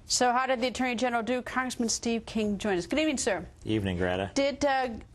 So how did the Attorney General do? Congressman Steve King joined us. Good evening, sir. Evening, Greta. Did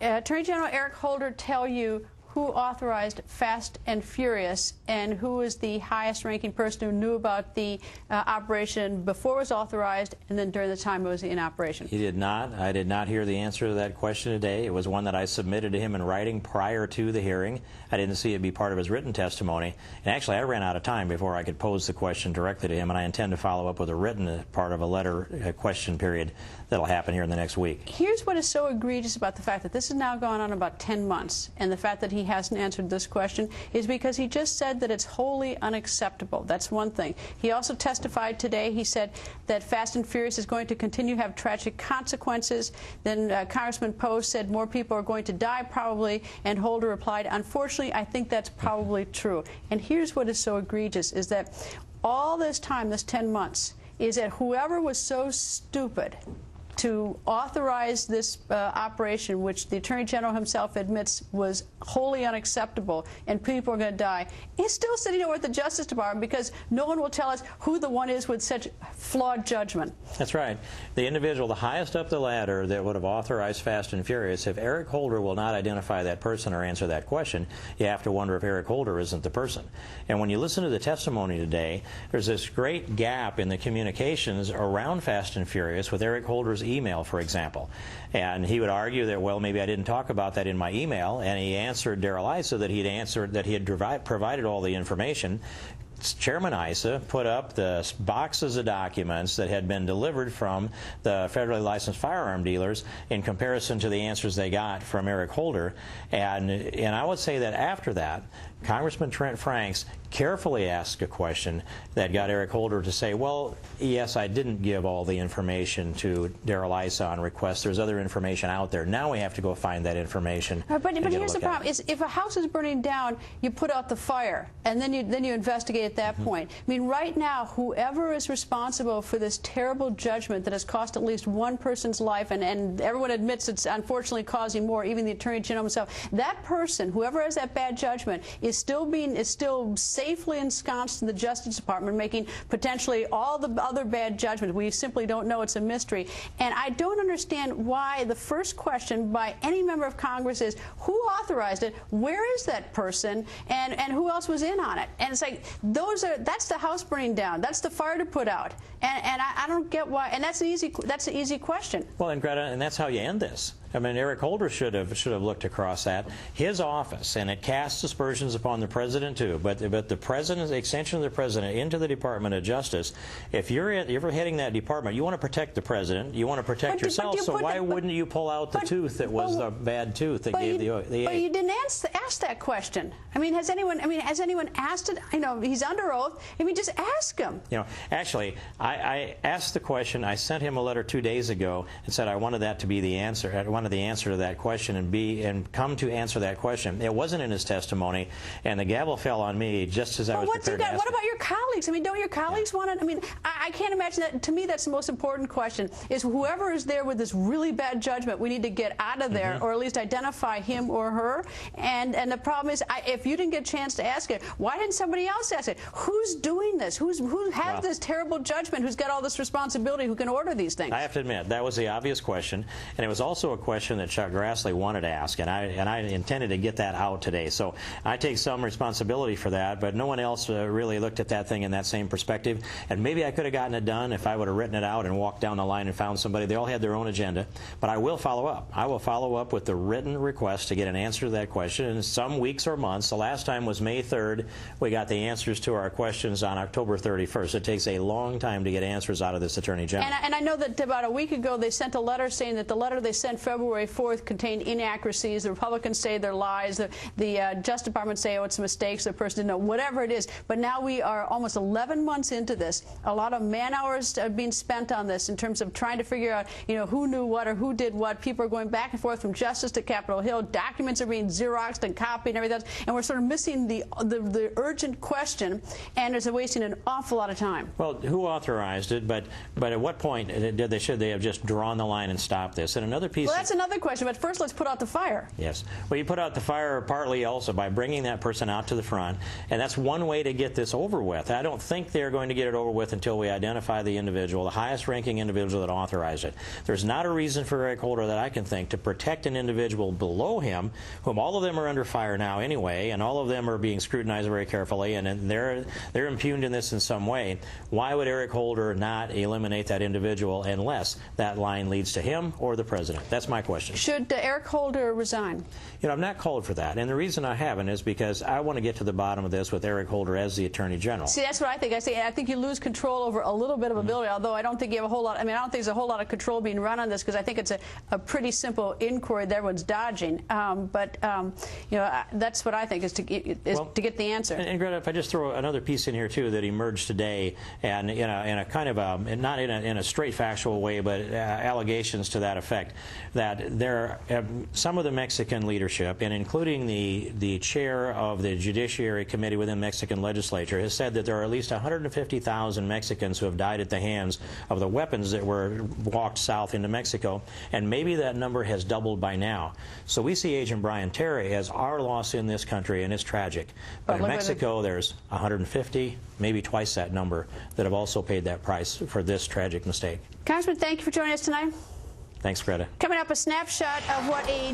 Attorney General Eric Holder tell you who authorized Fast and Furious and who is the highest-ranking person who knew about the operation before it was authorized and then during the time it was in operation? He did not. I did not hear the answer to that question today. It was one that I submitted to him in writing prior to the hearing. I didn't see it be part of his written testimony. And actually, I ran out of time before I could pose the question directly to him, and I intend to follow up with a written part of a letter question period that'll happen here in the next week. Here's what is so egregious about the fact that this has now gone on about 10 months, and the fact that he hasn't answered this question is because he just said that it's wholly unacceptable. That's one thing. He also testified today. He said that Fast and Furious is going to continue to have tragic consequences. Then Congressman Poe said more people are going to die probably, and Holder replied, unfortunately, I think that's probably true. And here's what is so egregious is that all this time, this 10 months, is that whoever was so stupid to authorize this operation, which the Attorney General himself admits was wholly unacceptable and people are going to die, is still sitting over at the Justice Department because no one will tell us who the one is with such flawed judgment. That's right. The individual, the highest up the ladder that would have authorized Fast and Furious, if Eric Holder will not identify that person or answer that question, you have to wonder if Eric Holder isn't the person. And when you listen to the testimony today, there's this great gap in the communications around Fast and Furious with Eric Holder's email, for example. And he would argue that, well, maybe I didn't talk about that in my email, and he answered Darrell Issa that he had provided all the information. Chairman Issa put up the boxes of documents that had been delivered from the federally licensed firearm dealers in comparison to the answers they got from Eric Holder. And I would say that after that, Congressman Trent Franks carefully asked a question that got Eric Holder to say, well, yes, I didn't give all the information to Darrell Issa on request. There's other information out there. Now we have to go find that information. But here's the problem: is if a house is burning down, you put out the fire, and then you investigate at that point. I mean, right now, whoever is responsible for this terrible judgment that has cost at least one person's life, and everyone admits it's unfortunately causing more, even the Attorney General himself, that person, whoever has that bad judgment, is still safely ensconced in the Justice Department, making potentially all the other bad judgments. We simply don't know. It's a mystery. And I don't understand why the first question by any member of Congress is, who authorized it, where is that person, and who else was in on it? And it's like, that's the house burning down. That's the fire to put out. And I don't get why. And that's an easy question. Well, and Greta, and that's how you end this. I mean, Eric Holder should have looked across that. His office, and it casts aspersions upon the president too. But the president, the extension of the president into the Department of Justice. If you're heading that department, you want to protect the president. You want to protect yourself. So why wouldn't you pull out the tooth that was the bad tooth that gave the aid? But you didn't ask that question. I mean, has anyone asked it? I know he's under oath. I mean, just ask him. You know, actually, I asked the question. I sent him a letter 2 days ago and said I wanted that to be the answer. I wanted the answer to that question and come to answer that question. It wasn't in his testimony, and the gavel fell on me just as I was prepared to ask. What about your colleagues? I mean, don't your colleagues want it? I mean, I can't imagine that. To me, that's the most important question, is whoever is there with this really bad judgment, we need to get out of there, or at least identify him or her. And the problem is, if you didn't get a chance to ask it, why didn't somebody else ask it? Who's doing this? Who has this terrible judgment? Who's got all this responsibility? Who can order these things? I have to admit, that was the obvious question, and it was also a question that Chuck Grassley wanted to ask, and I intended to get that out today. So I take some responsibility for that, but no one else really looked at that thing in that same perspective. And maybe I could have gotten it done if I would have written it out and walked down the line and found somebody. They all had their own agenda, but I will follow up. I will follow up with the written request to get an answer to that question in some weeks or months. The last time was May 3rd. We got the answers to our questions on October 31st. It takes a long time to get answers out of this Attorney General. And I know that about a week ago they sent a letter saying that the letter they sent February 4th contained inaccuracies. The Republicans say they're lies. The Justice Department say, oh, it's mistakes. The person didn't know. Whatever it is. But now we are almost 11 months into this. A lot of man-hours are being spent on this in terms of trying to figure out, who knew what or who did what. People are going back and forth from Justice to Capitol Hill. Documents are being Xeroxed and copied and everything else. And we're sort of missing the urgent question, and it's wasting an awful lot of time. Well, who authorized it? But at what point should they have just drawn the line and stopped this? And another piece. Well, that's another question. But first, let's put out the fire. Yes. Well, you put out the fire partly also by bringing that person out to the front, and that's one way to get this over with. I don't think they're going to get it over with until we we identify the individual, the highest-ranking individual that authorized it. There's not a reason for Eric Holder that I can think to protect an individual below him, whom all of them are under fire now anyway, and all of them are being scrutinized very carefully, and they're impugned in this in some way. Why would Eric Holder not eliminate that individual unless that line leads to him or the president? That's my question. Should Eric Holder resign? You know, I'm not called for that, and the reason I haven't is because I want to get to the bottom of this with Eric Holder as the Attorney General. See, that's what I think. I think you lose control over a little bit of ability, although I don't think you have a whole lot. I mean, I don't think there's a whole lot of control being run on this, because I think it's a pretty simple inquiry that everyone's dodging. You know, that's what I think is to get the answer. And Greta, if I just throw another piece in here too that emerged today, and in a kind of not in a straight factual way, but allegations to that effect, that there some of the Mexican leadership, and including the chair of the Judiciary Committee within the Mexican legislature, has said that there are at least 150,000 Mexicans who have died at the hands of the weapons that were walked south into Mexico, and maybe that number has doubled by now. So we see Agent Brian Terry as our loss in this country, and it's tragic. But in Mexico, there's 150, maybe twice that number, that have also paid that price for this tragic mistake. Congressman, thank you for joining us tonight. Thanks, Greta. Coming up, a snapshot of what a